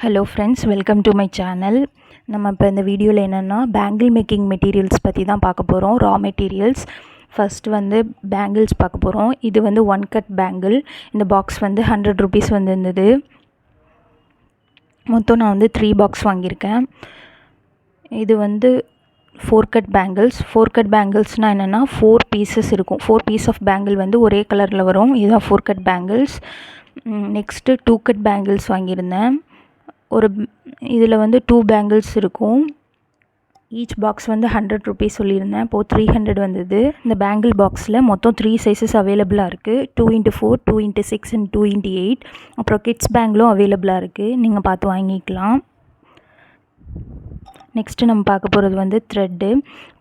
Hello friends, welcome to my channel. நம்ம இப்போ இந்த வீடியோவில் என்னென்னா பேங்கிள் மேக்கிங் மெட்டீரியல்ஸ் பற்றி தான் பார்க்க போகிறோம். Raw materials. ஃபஸ்ட்டு வந்து பேங்கிள்ஸ் பார்க்க போகிறோம். இது வந்து 1 கட் பேங்கிள். இந்த பாக்ஸ் வந்து 100 ருபீஸ் வந்துருந்தது. மொத்தம் நான் வந்து 3 பாக்ஸ் வாங்கியிருக்கேன். இது வந்து 4 கட் பேங்கிள்ஸ். 4 கட் பேங்கிள்ஸ்னால் என்னென்னா 4 பீசஸ் இருக்கும். 4 பீஸ் ஆஃப் பேங்கிள் வந்து ஒரே கலரில் வரும். இதுதான் 4 cut bangles. Next 2 cut bangles வாங்கியிருந்தேன். இதில் வந்து 2 பேங்கிள்ஸ் இருக்கும். ஈச் பாக்ஸ் வந்து 100 ருபீஸ் சொல்லியிருந்தேன். இப்போது 300 வந்தது. இந்த பேங்கிள் பாக்ஸில் மொத்தம் 3 சைஸஸ் அவைலபிளாக இருக்குது. 2x4, 2x6 and 2x8. அப்புறம் கிட்ஸ் பேங்கிளும் அவைலபிளாக இருக்குது. நீங்கள் பார்த்து வாங்கிக்கலாம். நெக்ஸ்ட்டு நம்ம பார்க்க போகிறது வந்து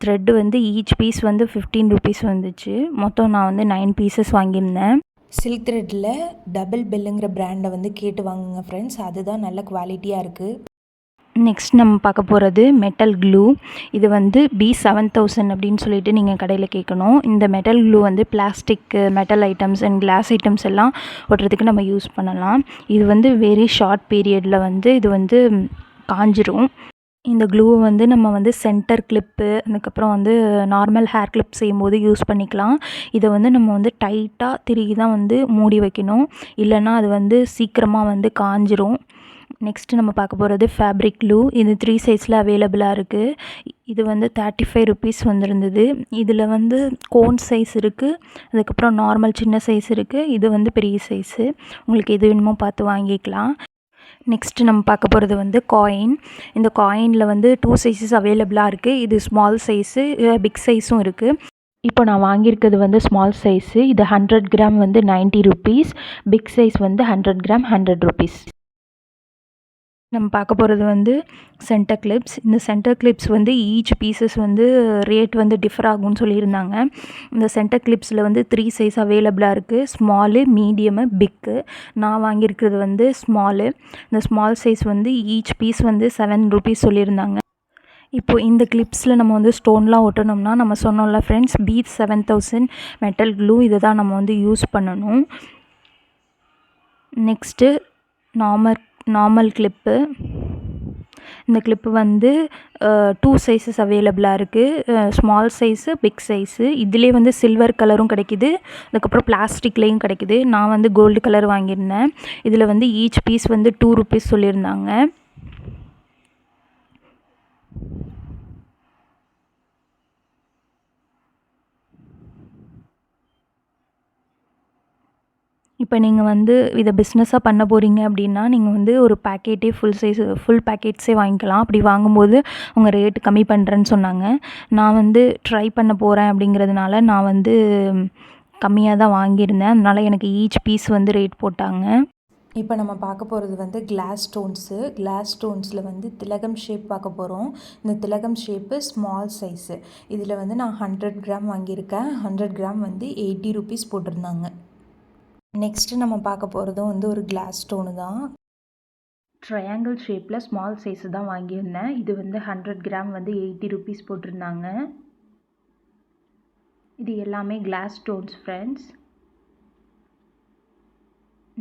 த்ரெட்டு வந்து ஈச் பீஸ் வந்து 15 ருபீஸ் வந்துச்சு. மொத்தம் நான் வந்து 9 பீசஸ் வாங்கியிருந்தேன். சில்க் த்ரெட்டில் டபுள் பெல்லுங்கிற பிராண்டை வந்து கேட்டு வாங்குங்க ஃப்ரெண்ட்ஸ். அதுதான் நல்ல குவாலிட்டியாக இருக்குது. நெக்ஸ்ட் நம்ம பார்க்க போகிறது மெட்டல் க்ளூ. இது வந்து B7000 அப்படின்னு சொல்லிட்டு நீங்கள் கடையில் கேட்கணும். இந்த மெட்டல் க்ளூ வந்து plastic, metal items and class items எல்லாம் ஒட்டுறதுக்கு நம்ம யூஸ் பண்ணலாம். இது வந்து வெரி ஷார்ட் பீரியடில் வந்து இது வந்து காஞ்சிரும். இந்த க்ளூவை வந்து நம்ம வந்து சென்டர் கிளிப்பு, அதுக்கப்புறம் வந்து நார்மல் ஹேர் கிளிப் செய்யும்போது யூஸ் பண்ணிக்கலாம். இதை வந்து நம்ம வந்து டைட்டாக திருகி தான் வந்து மூடி வைக்கணும். இல்லைன்னா அது வந்து சீக்கிரமாக வந்து காஞ்சிரும். நெக்ஸ்ட்டு நம்ம பார்க்க போகிறது ஃபேப்ரிக் க்ளூ. இது 3 சைஸில் அவைலபிளாக இருக்குது. இது வந்து 35 ருபீஸ் வந்துருந்தது. இதில் வந்து கோன் சைஸ் இருக்குது, அதுக்கப்புறம் நார்மல் சின்ன சைஸ் இருக்குது. இது வந்து பெரிய சைஸு. உங்களுக்கு எது வேணுமோ பார்த்து வாங்கிக்கலாம். நெக்ஸ்ட்டு நம்ம பார்க்க போகிறது வந்து காயின். இந்த காயினில் வந்து 2 சைஸஸ் அவைலபிளாக இருக்குது. இது ஸ்மால் சைஸு, பிக் சைஸும் இருக்குது. இப்போ நான் வாங்கியிருக்கிறது வந்து ஸ்மால் சைஸு. இது 100 கிராம் வந்து 90 ருபீஸ். பிக் சைஸ் வந்து 100 கிராம் 100 ருபீஸ். நம்ம பார்க்க போகிறது வந்து சென்டர் கிளிப்ஸ். இந்த சென்டர் கிளிப்ஸ் வந்து ஈச் பீசஸ் வந்து ரேட் வந்து டிஃபர் ஆகும்னு சொல்லியிருந்தாங்க. இந்த சென்டர் கிளிப்ஸில் வந்து 3 சைஸ் அவைலபிளாக இருக்குது. ஸ்மாலு, மீடியமு, பிக்கு. நான் வாங்கியிருக்கிறது வந்து ஸ்மாலு. இந்த ஸ்மால் சைஸ் வந்து ஈச் பீஸ் வந்து 7 ருபீஸ் சொல்லியிருந்தாங்க. இப்போது இந்த கிளிப்ஸில் நம்ம வந்து ஸ்டோன்லாம் ஒட்டணும்னா நம்ம சொன்னோம்ல ஃப்ரெண்ட்ஸ், B7000 மெட்டல் க்ளூ இதை தான் நம்ம வந்து யூஸ் பண்ணணும். Next normal clip. இந்த கிளிப்பு வந்து 2 சைஸஸ் அவைலபிளாக இருக்குது. Small size, big size. இதிலே வந்து சில்வர் கலரும் கிடைக்கிது, அதுக்கப்புறம் பிளாஸ்டிக்லேயும் கிடைக்கிது. நான் வந்து கோல்டு கலர் வாங்கியிருந்தேன். இதில் வந்து ஈச் பீஸ் வந்து 2 ருபீஸ் சொல்லியிருந்தாங்க. இப்போ நீங்கள் வந்து இதை பிஸ்னஸாக பண்ண போகிறீங்க அப்படின்னா நீங்கள் வந்து ஒரு பேக்கெட்டே ஃபுல் பேக்கெட்ஸே வாங்கிக்கலாம். அப்படி வாங்கும்போது அவங்க ரேட்டு கம்மி பண்ணுறேன்னு சொன்னாங்க. நான் வந்து ட்ரை பண்ண போகிறேன் அப்படிங்கிறதுனால நான் வந்து கம்மியாக தான் வாங்கியிருந்தேன். அதனால் எனக்கு ஈச் பீஸ் வந்து ரேட் போட்டாங்க. இப்போ நம்ம பார்க்க போகிறது வந்து கிளாஸ் ஸ்டோன்ஸு. கிளாஸ் ஸ்டோன்ஸில் வந்து திலகம் ஷேப் பார்க்க போகிறோம். இந்த திலகம் ஷேப்பு ஸ்மால் சைஸு. இதில் வந்து நான் 100 கிராம் வாங்கியிருக்கேன். 100 கிராம் வந்து 80 ருபீஸ் போட்டிருந்தாங்க. நெக்ஸ்ட்டு நம்ம பார்க்க போகிறதும் வந்து ஒரு கிளாஸ் ஸ்டோனு தான். ட்ரையாங்கிள் ஷேப்பில் ஸ்மால் சைஸு தான் வாங்கியிருந்தேன். இது வந்து 100 கிராம் வந்து 80 ருபீஸ் போட்டிருந்தாங்க. இது எல்லாமே glass stones friends.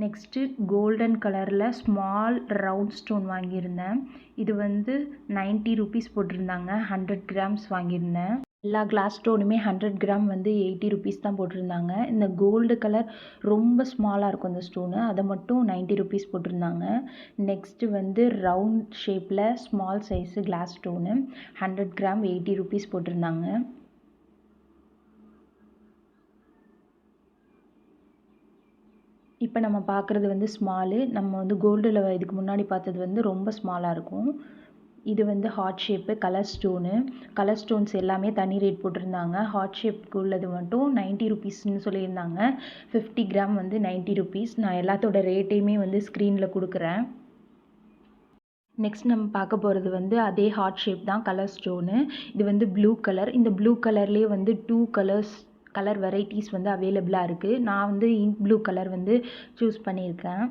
Next golden கலரில் ஸ்மால் ரவுண்ட் ஸ்டோன் வாங்கியிருந்தேன். இது வந்து 90 ருபீஸ் போட்டிருந்தாங்க. 100 கிராம்ஸ் வாங்கியிருந்தேன். எல்லா கிளாஸ் ஸ்டோனுமே 100 கிராம் வந்து 80 ருபீஸ் தான் போட்டிருந்தாங்க. இந்த கோல்டு கலர் ரொம்ப ஸ்மாலாக இருக்கும் இந்த ஸ்டோனு, அதை மட்டும் 90 ருபீஸ் போட்டிருந்தாங்க. நெக்ஸ்ட்டு வந்து ரவுண்ட் ஷேப்பில் small size glass stone 100 gram 80 rupees போட்டிருந்தாங்க. இப்போ நம்ம பார்க்குறது வந்து ஸ்மாலு. நம்ம வந்து கோல்டில் இதுக்கு முன்னாடி பார்த்தது வந்து ரொம்ப ஸ்மாலாக இருக்கும். இது வந்து ஹார்ட் ஷேப்பு கலர் ஸ்டோன்ஸ் எல்லாமே தனி ரேட் போட்டிருந்தாங்க. ஹார்ட் ஷேப்புக்கு உள்ளது மட்டும் 90 ருபீஸ்ன்னு சொல்லியிருந்தாங்க. 50 கிராம் வந்து 90 ருபீஸ். நான் எல்லாத்தோட ரேட்டையுமே வந்து ஸ்க்ரீனில் கொடுக்குறேன். நெக்ஸ்ட் நம்ம பார்க்க போகிறது வந்து அதே ஹார்ட் ஷேப் தான், கலர் ஸ்டோனு. இது வந்து ப்ளூ கலர். இந்த ப்ளூ கலர்லேயே வந்து 2 கலர் வெரைட்டிஸ் வந்து அவைலபிளாக இருக்குது. நான் வந்து இங்க் ப்ளூ கலர் வந்து சூஸ் பண்ணியிருக்கேன்.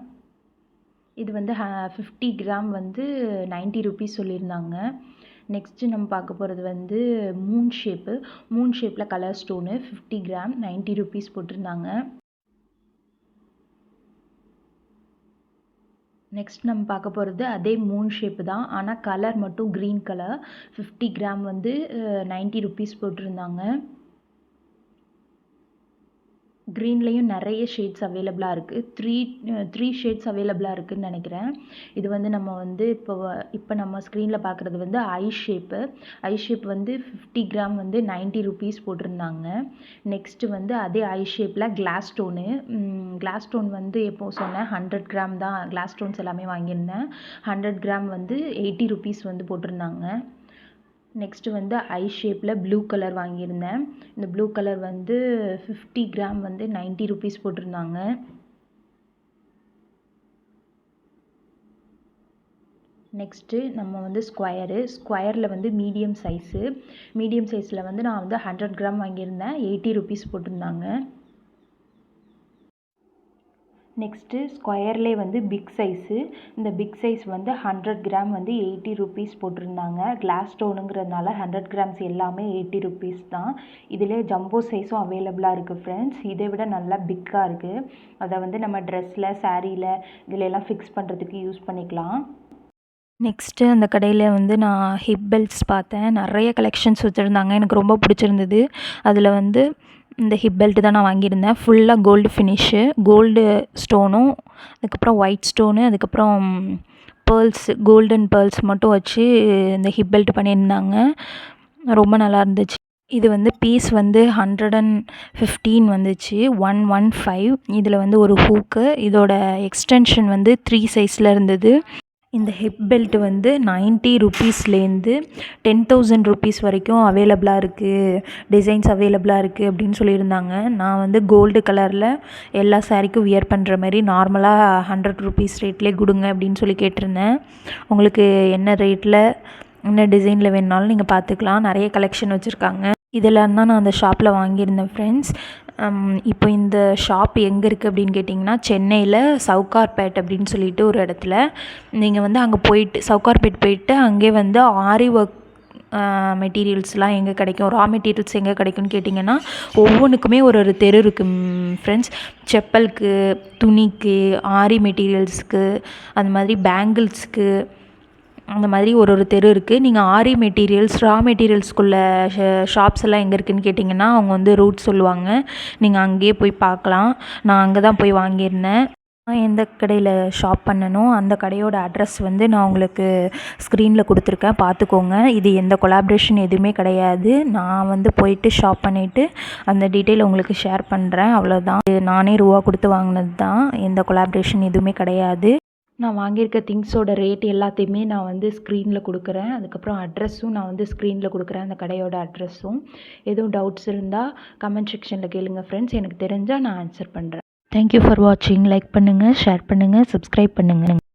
இது வந்து 50 கிராம் வந்து 90 ருபீஸ் சொல்லியிருந்தாங்க. நெக்ஸ்ட்டு நம்ம பார்க்க போகிறது வந்து மூன் ஷேப்பில் கலர் ஸ்டோனு 50 கிராம் 90 ருபீஸ் போட்டிருந்தாங்க. நெக்ஸ்ட் நம்ம பார்க்க போகிறது அதே மூன் ஷேப்பு தான், ஆனால் கலர் மட்டும் க்ரீன் கலர். 50 கிராம் வந்து 90 ருபீஸ் போட்டிருந்தாங்க. க்ரீன்லேயும் நிறைய ஷேட்ஸ் அவைலபிளாக இருக்குது. த்ரீ ஷேட்ஸ் அவைலபிளாக இருக்குதுன்னு நினைக்கிறேன். இது வந்து நம்ம வந்து இப்போ நம்ம ஸ்க்ரீனில் பார்க்குறது வந்து ஐ ஷேப் வந்து 50 கிராம் வந்து 90 ருபீஸ் போட்டிருந்தாங்க. நெக்ஸ்ட்டு வந்து அதே ஐ ஷேப்பில் கிளாஸ் ஸ்டோன் வந்து எப்போது சொன்னேன் 100 கிராம் தான் கிளாஸ் ஸ்டோன்ஸ் எல்லாமே வாங்கியிருந்தேன். 100 கிராம் வந்து 80 ருபீஸ் வந்து போட்டிருந்தாங்க. நெக்ஸ்ட்டு வந்து ஐ ஷேப்பில் ப்ளூ கலர் வாங்கியிருந்தேன். இந்த ப்ளூ கலர் வந்து 50 கிராம் வந்து 90 ருபீஸ் போட்டிருந்தாங்க. நெக்ஸ்ட்டு நம்ம வந்து ஸ்கொயரில் வந்து மீடியம் சைஸில் வந்து நான் வந்து 100 கிராம் வாங்கியிருந்தேன். 80 ருபீஸ் போட்டிருந்தாங்க. நெக்ஸ்ட்டு ஸ்கொயர்லேயே வந்து பிக் சைஸு. இந்த பிக் சைஸ் வந்து 100 கிராம் வந்து 80 ருபீஸ் போட்டிருந்தாங்க. கிளாஸ் ஸ்டோனுங்கிறதுனால 100 கிராம்ஸ் எல்லாமே 80 ருபீஸ் தான். இதிலே ஜம்போ சைஸும் அவைலபிளாக இருக்குது ஃப்ரெண்ட்ஸ். இதை விட நல்லா பிக்காக இருக்குது. அதை வந்து நம்ம ட்ரெஸ்ஸில், சாரியில் இதிலெல்லாம் ஃபிக்ஸ் பண்ணுறதுக்கு யூஸ் பண்ணிக்கலாம். நெக்ஸ்ட்டு அந்த கடையில் வந்து நான் ஹிப் பெல்ட்ஸ் பார்த்தேன். நிறைய கலெக்ஷன்ஸ் வச்சுருந்தாங்க. எனக்கு ரொம்ப பிடிச்சிருந்தது. அதில் வந்து இந்த ஹிப் பெல்ட் தான் நான் வாங்கியிருந்தேன். ஃபுல்லாக கோல்டு ஃபினிஷு, கோல்டு ஸ்டோனும், அதுக்கப்புறம் ஒயிட் ஸ்டோனு, அதுக்கப்புறம் கோல்டன் பேர்ல்ஸ் மட்டும் வச்சு இந்த ஹிப் பெல்ட் பண்ணியிருந்தாங்க. ரொம்ப நல்லா இருந்துச்சு. இது வந்து பீஸ் வந்து 115 வந்துச்சு. 115. இதில் வந்து ஒரு ஹூக்கு, இதோட எக்ஸ்டென்ஷன் வந்து 3 சைஸில் இருந்தது. இந்த ஹிப் பெல்ட் வந்து 90 ருபீஸ்லேருந்து 10,000 ருபீஸ் வரைக்கும் அவைலபிளாக இருக்குது, டிசைன்ஸ் அவைலபிளாக இருக்குது அப்படின்னு சொல்லியிருந்தாங்க. நான் வந்து கோல்டு கலரில் எல்லா சாரீக்கும் வியர் பண்ணுற மாதிரி நார்மலாக 100 ருபீஸ் ரேட்லேயே கொடுங்க அப்படின்னு சொல்லி கேட்டிருந்தேன். உங்களுக்கு என்ன ரேட்டில் என்ன டிசைனில் வேணுனாலும் நீங்கள் பார்த்துக்கலாம். நிறைய கலெக்ஷன் வச்சுருக்காங்க. இதெல்லாம் தான் நான் அந்த ஷாப்பில் வாங்கியிருந்தேன் ஃப்ரெண்ட்ஸ். இப்போ இந்த ஷாப் எங்கே இருக்குது அப்படின்னு கேட்டிங்கன்னா, சென்னையில் சவுகார்பேட் அப்படின்னு சொல்லிட்டு ஒரு இடத்துல. நீங்கள் வந்து அங்கே போயிட்டு சவுகார்பேட் போயிட்டு அங்கே வந்து ஆரி ஒர்க் மெட்டீரியல்ஸ்லாம் எங்கே கிடைக்கும், ரா மெட்டீரியல்ஸ் எங்கே கிடைக்கும்னு கேட்டிங்கன்னா, ஒவ்வொன்றுக்குமே ஒரு தெரு இருக்குது ஃப்ரெண்ட்ஸ். செப்பலுக்கு, துணிக்கு, ஆரி மெட்டீரியல்ஸுக்கு, அந்த மாதிரி பேங்கிள்ஸுக்கு, அந்த மாதிரி ஒரு தெரு இருக்குது. நீங்கள் ஆரி மெட்டீரியல்ஸ், ரா மெட்டீரியல்ஸ்குள்ள ஷாப்ஸ் எல்லாம் எங்கே இருக்குதுன்னு கேட்டிங்கன்னா அவங்க வந்து ரூட் சொல்லுவாங்க. நீங்கள் அங்கேயே போய் பார்க்கலாம். நான் அங்கே தான் போய் வாங்கியிருந்தேன். நான் எந்த கடையில் ஷாப் பண்ணணும் அந்த கடையோட அட்ரஸ் வந்து நான் உங்களுக்கு ஸ்க்ரீனில் கொடுத்துருக்கேன், பார்த்துக்கோங்க. இது எந்த கொலாப்ரேஷன் எதுவுமே கிடையாது. நான் வந்து போயிட்டு ஷாப் பண்ணிவிட்டு அந்த டீட்டெயில் உங்களுக்கு ஷேர் பண்ணுறேன், அவ்வளோதான். நானே ரூபா கொடுத்து வாங்கினது தான், எந்த கொலாப்ரேஷன் எதுவுமே கிடையாது. நான் வாங்கியிருக்க திங்ஸோட ரேட் எல்லாத்தையுமே நான் வந்து ஸ்க்ரீனில் கொடுக்குறேன். அதுக்கப்புறம் அட்ரஸும் நான் வந்து ஸ்க்ரீனில் கொடுக்குறேன், அந்த கடையோட அட்ரஸும். எதுவும் டவுட்ஸ் இருந்தால் கமெண்ட் செக்ஷனில் கேளுங்கள் ஃப்ரெண்ட்ஸ். எனக்கு தெரிஞ்சால் நான் ஆன்சர் பண்ணுறேன். தேங்க்யூ ஃபார் வாட்சிங். லைக் பண்ணுங்கள், ஷேர் பண்ணுங்கள், சப்ஸ்கிரைப் பண்ணுங்கள்.